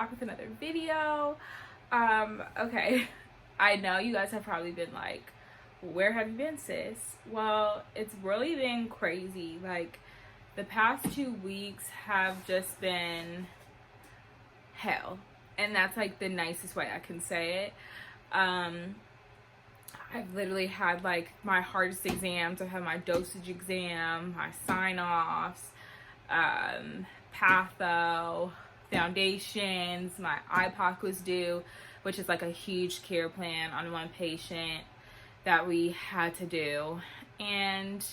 back with another video. Okay, I know you guys have probably been like, where have you been, sis? Well, it's really been crazy. Like, the past 2 weeks have just been hell, and that's like the nicest way I can say it. I've literally had like my hardest exams. I've had my dosage exam, my sign-offs, patho, foundations, my IPOC was due, which is like a huge care plan on one patient that we had to do, and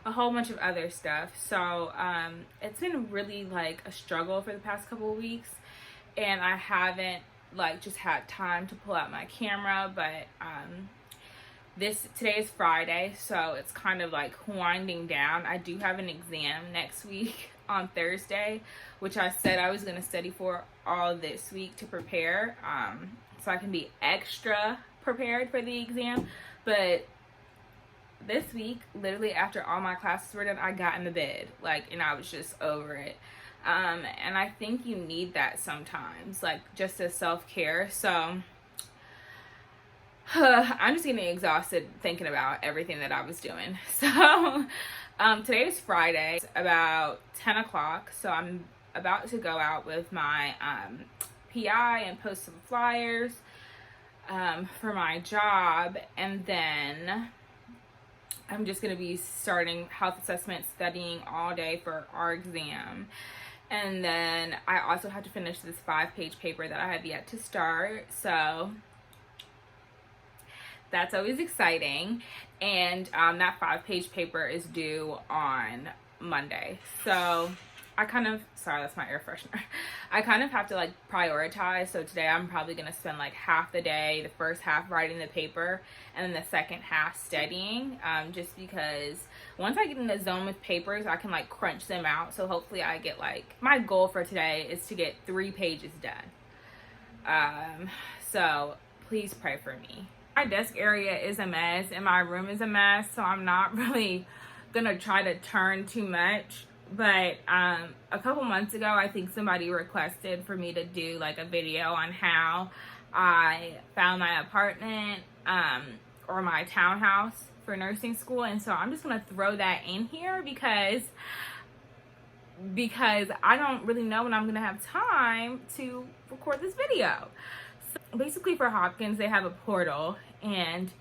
a whole bunch of other stuff. So it's been really like a struggle for the past couple of weeks, and I haven't like just had time to pull out my camera, but today is Friday, so it's kind of like winding down. I do have an exam next week on Thursday, which I said I was going to study for all this week to prepare, so I can be extra prepared for the exam. But this week, literally after all my classes were done, I got into bed, like, and I was just over it. And I think you need that sometimes, like, just as self-care. So I'm just getting exhausted thinking about everything that I was doing. So today is Friday. It's about 10 o'clock. So I'm about to go out with my PI and post some flyers for my job. And then I'm just going to be starting health assessment, studying all day for our exam. And then I also have to finish this 5-page paper that I have yet to start. So that's always exciting. And that 5-page paper is due on Monday. So I kind of, sorry, that's my air freshener. I kind of have to like prioritize. So today I'm probably going to spend like half the day, the first half writing the paper, and then the second half studying, just because once I get in the zone with papers, I can like crunch them out. So hopefully I get like, my goal for today is to get 3 pages done. So please pray for me. My desk area is a mess and my room is a mess, so I'm not really gonna try to turn too much. But a couple months ago, I think somebody requested for me to do like a video on how I found my apartment or my townhouse for nursing school. And so I'm just gonna throw that in here because I don't really know when I'm gonna have time to record this video. So basically for Hopkins, they have a portal, and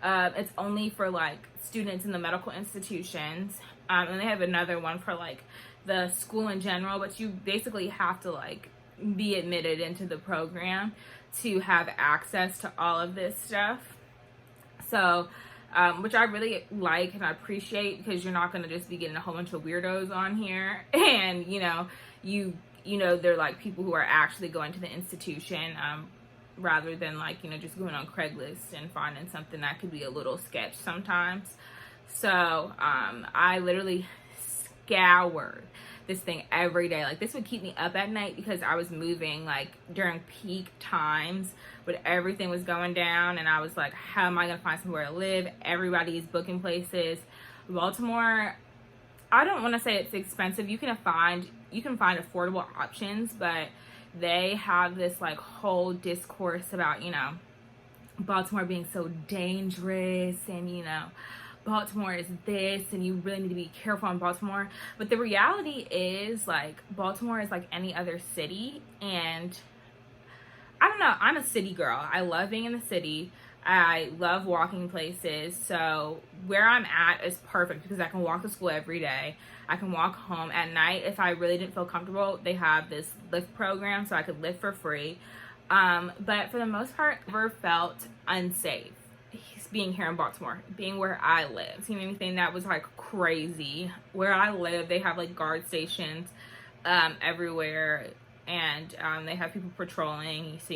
it's only for like students in the medical institutions. And they have another one for like the school in general, but you basically have to like be admitted into the program to have access to all of this stuff. So, which I really like and I appreciate, because you're not going to just be getting a whole bunch of weirdos on here. And, you know, they're like people who are actually going to the institution, rather than like, just going on Craigslist and finding something that could be a little sketch sometimes. So I literally scoured this thing every day. Like, this would keep me up at night because I was moving like during peak times, but everything was going down, and I was like, how am I gonna find somewhere to live? Everybody's booking places. Baltimore, I don't want to say it's expensive. You can find affordable options, but they have this like whole discourse about, Baltimore being so dangerous, and Baltimore is this, and you really need to be careful in Baltimore. But the reality is, like, Baltimore is like any other city, and I don't know, I'm a city girl. I love being in the city. I love walking places. So where I'm at is perfect because I can walk to school every day. I can walk home at night. If I really didn't feel comfortable, they have this Lyft program, so I could Lyft for free. But for the most part, I never felt unsafe being here in Baltimore, being where I live. Seen anything that was like crazy. Where I live, they have like guard stations everywhere, and they have people patrolling. So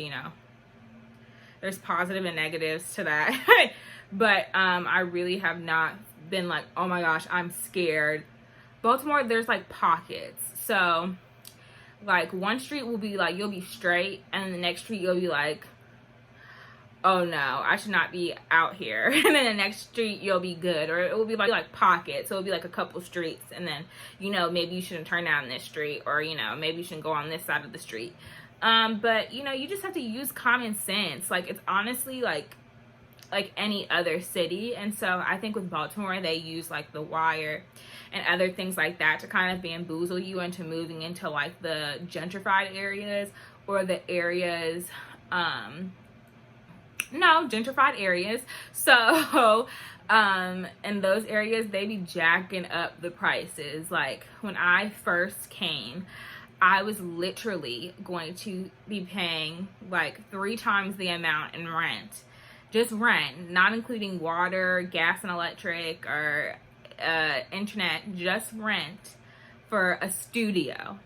there's positive and negatives to that. But I really have not been like, oh my gosh, I'm scared. Baltimore, there's like pockets. So like one street will be like, you'll be straight, and the next street you'll be like, oh no, I should not be out here. And then the next street you'll be good, or it will be like pockets. So it'll be like a couple streets, and then maybe you shouldn't turn down this street, or maybe you shouldn't go on this side of the street. But you know, you just have to use common sense. Like, it's honestly like any other city. And so I think with Baltimore, they use like The Wire and other things like that to kind of bamboozle you into moving into like the gentrified areas, or the areas, gentrified areas. So in those areas, they be jacking up the prices. Like, when I first came, I was literally going to be paying like 3 times the amount in rent. Just rent, not including water, gas and electric, or internet, just rent for a studio.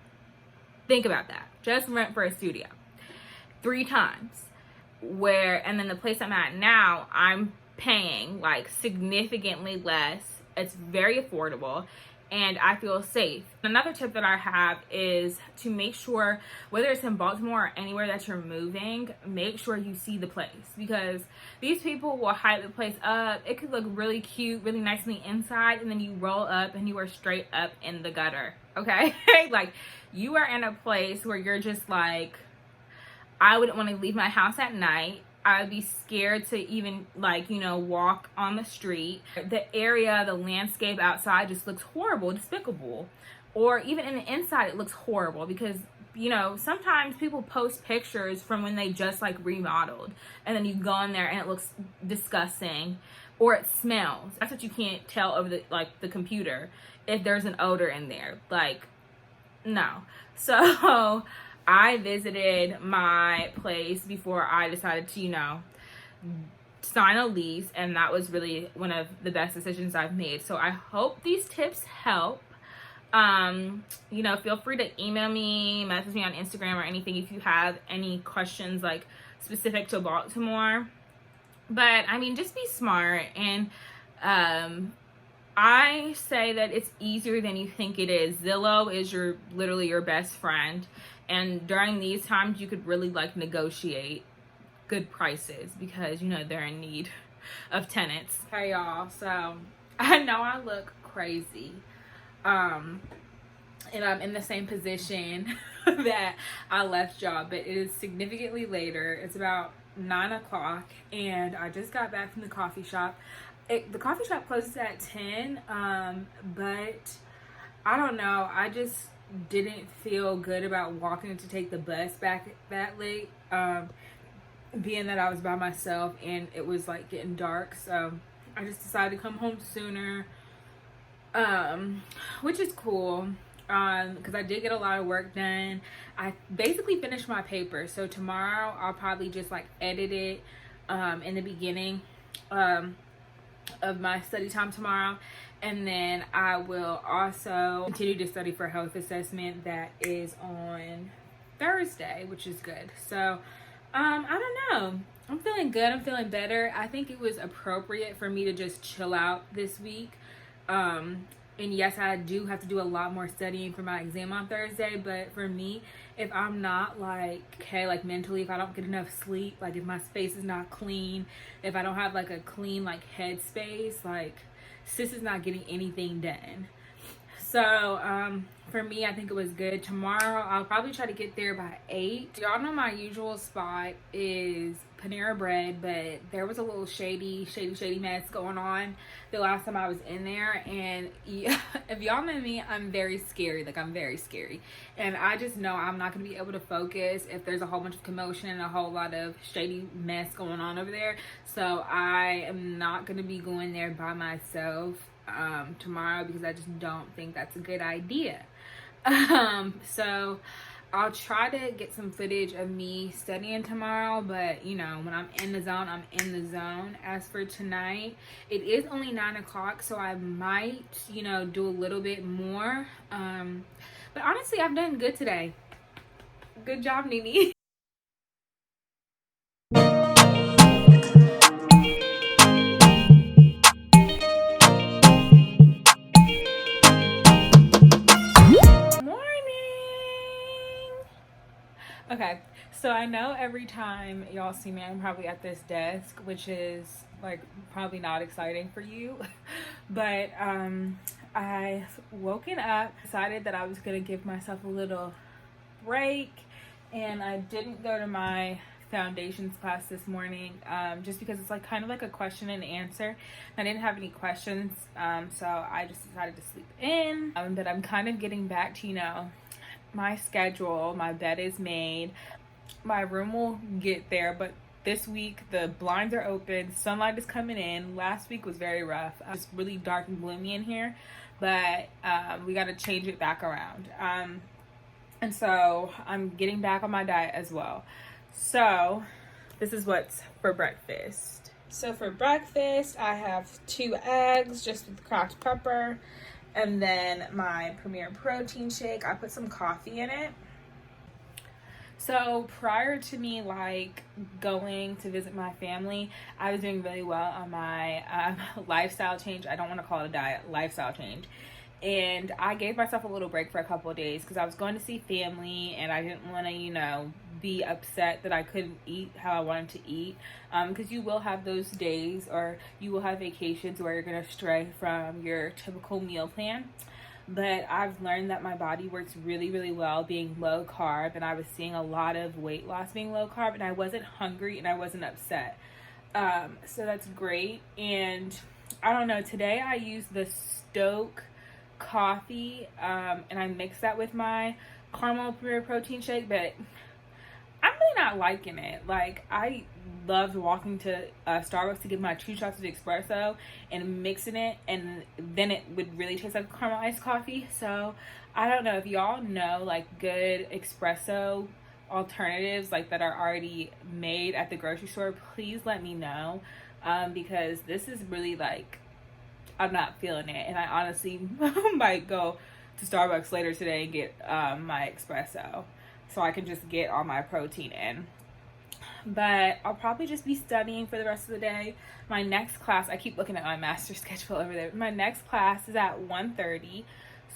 Think about that. Just rent for a studio. 3 times. And then the place I'm at now, I'm paying like significantly less. It's very affordable, and I feel safe. Another tip that I have is to make sure, whether it's in Baltimore or anywhere that you're moving, make sure you see the place, because these people will hype the place up. It could look really cute, really nicely inside, and then you roll up and you are straight up in the gutter, okay? Like, you are in a place where you're just like, I wouldn't want to leave my house at night. I would be scared to even, like, you know, walk on the street. The area, the landscape outside just looks horrible, despicable. Or even in the inside, it looks horrible, because, you know, sometimes people post pictures from when they just like remodeled, and then you go in there and it looks disgusting, or it smells. That's what you can't tell over the computer, if there's an odor in there. Like, no. So I visited my place before I decided to, you know, sign a lease, and that was really one of the best decisions I've made. So I hope these tips help. You know, feel free to email me, message me on Instagram or anything if you have any questions like specific to Baltimore. But I mean, just be smart. And I say that it's easier than you think it is. Zillow is literally your best friend. And during these times, you could really like negotiate good prices, because, you know, they're in need of tenants. Hey y'all, so I know I look crazy. And I'm in the same position that I left y'all, but it is significantly later. It's about 9 o'clock, and I just got back from the coffee shop. The coffee shop closes at 10, but I don't know. I just didn't feel good about walking to take the bus back that late, being that I was by myself and it was like getting dark. So I just decided to come home sooner, which is cool, because I did get a lot of work done. I basically finished my paper, so tomorrow I'll probably just like edit it in the beginning of my study time tomorrow, and then I will also continue to study for health assessment that is on Thursday, which is good. So I don't know, I'm feeling good. I'm feeling better. I think it was appropriate for me to just chill out this week. And yes, I do have to do a lot more studying for my exam on Thursday, but for me, if I'm not like, okay, like mentally, if I don't get enough sleep, like if my space is not clean, if I don't have like a clean like head space, like sis is not getting anything done. So for me, I think it was good. Tomorrow I'll probably try to get there by 8. Y'all know my usual spot is Panera Bread, but there was a little shady mess going on the last time I was in there. And yeah, if y'all know me, I'm very scary. Like, I'm very scary, and I just know I'm not gonna be able to focus if there's a whole bunch of commotion and a whole lot of shady mess going on over there. So I am not gonna be going there by myself tomorrow, because I just don't think that's a good idea. So I'll try to get some footage of me studying tomorrow, but you know, when I'm in the zone, I'm in the zone. As for tonight, it is only 9 o'clock, so I might, you know, do a little bit more. But honestly, I've done good today. Good job, Nini. Okay, so I know every time y'all see me, I'm probably at this desk, which is like probably not exciting for you, but I've woken up, decided that I was gonna give myself a little break And I didn't go to my foundations class this morning just because it's like kind of like a question and answer. I didn't have any questions, so I just decided to sleep in. But I'm kind of getting back to, you know, my schedule. My bed is made. My room will get there, but this week the blinds are open, sunlight is coming in. Last week was very rough. It's really dark and gloomy in here, but we got to change it back around. And so I'm getting back on my diet as well. So this is what's for breakfast. So for breakfast, I have 2 eggs just with cracked pepper, and then my Premier protein shake. I put some coffee in it. So prior to me like going to visit my family, I was doing really well on my lifestyle change. I don't want to call it a diet, lifestyle change. And I gave myself a little break for a couple of days because I was going to see family and I didn't want to, you know, be upset that I couldn't eat how I wanted to eat. Because you will have those days, or you will have vacations where you're going to stray from your typical meal plan. But I've learned that my body works really, really well being low carb, and I was seeing a lot of weight loss being low carb, and I wasn't hungry and I wasn't upset. So that's great. And I don't know, today I used the Stoke coffee, and I mixed that with my caramel Premier protein shake, but I'm really not liking it. Like, I loved walking to Starbucks to get my 2 shots of espresso and mixing it, and then it would really taste like caramel iced coffee. So I don't know if y'all know like good espresso alternatives like that are already made at the grocery store. Please let me know, because this is really like, I'm not feeling it, and I honestly might go to Starbucks later today and get my espresso so I can just get all my protein in. But I'll probably just be studying for the rest of the day. My next class, I keep looking at my master schedule over there. My next class is at 1:30,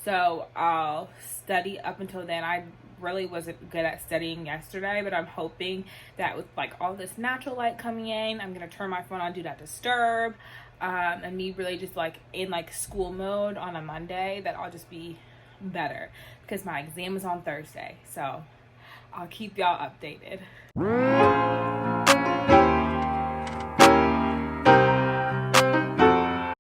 so I'll study up until then. I really wasn't good at studying yesterday, but I'm hoping that with like all this natural light coming in, I'm gonna turn my phone on Do Not Disturb, and me really just like in like school mode on a Monday, that I'll just be better because my exam is on Thursday. So I'll keep y'all updated.